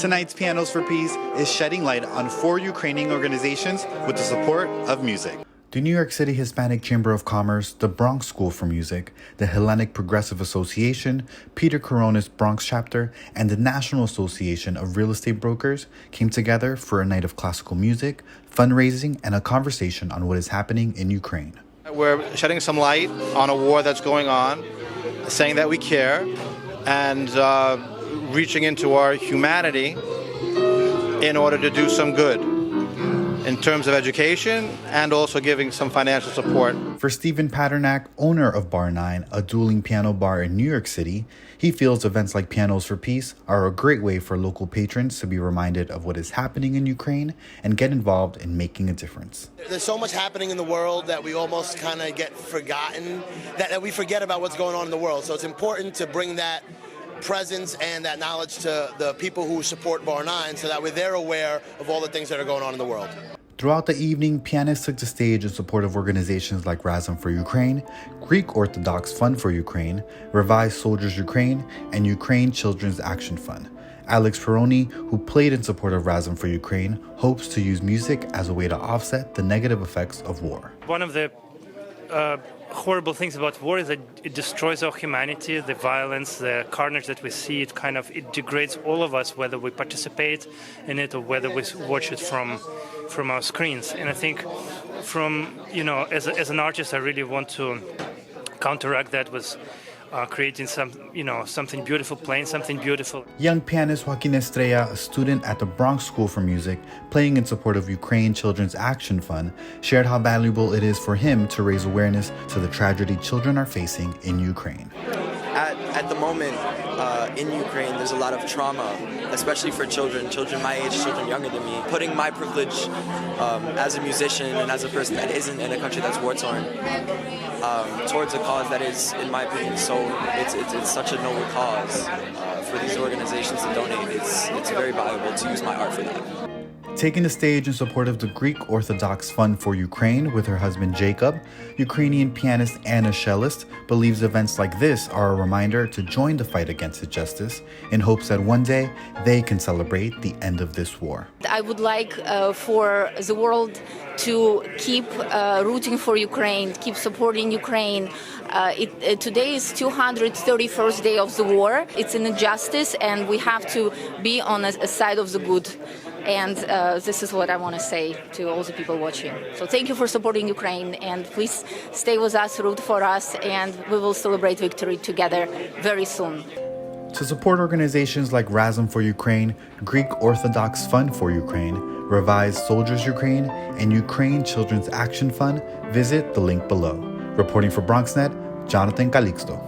Tonight's Pianos for Peace is shedding light on 4 Ukrainian organizations with the support of music. The New York City Hispanic Chamber of Commerce, the Bronx School for Music, the Hellenic Progressive Association, Peter Coronis Bronx Chapter, and the National Association of Real Estate Brokers came together for a night of classical music, fundraising, and a conversation on what is happening in Ukraine. We're shedding some light on a war that's going on, saying that we care, and reaching into our humanity in order to do some good in terms of education and also giving some financial support. For Stephen Paternak, owner of Bar 9, a dueling piano bar in New York City, he feels events like Pianos for Peace are a great way for local patrons to be reminded of what is happening in Ukraine and get involved in making a difference. There's so much happening in the world that we almost kind of get forgotten, that we forget about what's going on in the world. So it's important to bring that presence and that knowledge to the people who support Bar 9 so that they're aware of all the things that are going on in the world. Throughout the evening, pianists took the stage in support of organizations like Razom for Ukraine, Greek Orthodox Fund for Ukraine, Revised Soldiers Ukraine, and Ukraine Children's Action Fund. Alex Peroni, who played in support of Razom for Ukraine, hopes to use music as a way to offset the negative effects of war. One of the horrible things about war is that it destroys our humanity, the violence, the carnage that we see. It degrades all of us, whether we participate in it or whether we watch it from our screens. And I think as an artist, I really want to counteract that with creating something beautiful, playing something beautiful. Young pianist Joaquin Estrella, a student at the Bronx School for Music, playing in support of Ukraine Children's Action Fund, shared how valuable it is for him to raise awareness to the tragedy children are facing in Ukraine. At the moment, in Ukraine, there's a lot of trauma, especially for children my age, children younger than me. Putting my privilege as a musician and as a person that isn't in a country that's war-torn towards a cause that is, in my opinion, it's such a noble cause for these organizations to donate. It's very valuable to use my art for that. Taking the stage in support of the Greek Orthodox Fund for Ukraine with her husband Jacob, Ukrainian pianist Anna Shellist believes events like this are a reminder to join the fight against injustice in hopes that one day they can celebrate the end of this war. I would like for the world to keep rooting for Ukraine, keep supporting Ukraine. Today is 231st day of the war. It's an injustice and we have to be on a side of the good. And this is what I want to say to all the people watching. So thank you for supporting Ukraine, and please stay with us, root for us, and we will celebrate victory together very soon. To support organizations like Razom for Ukraine, Greek Orthodox Fund for Ukraine, Revised Soldiers Ukraine, and Ukraine Children's Action Fund, visit the link below. Reporting for BronxNet, Jonathan Calixto.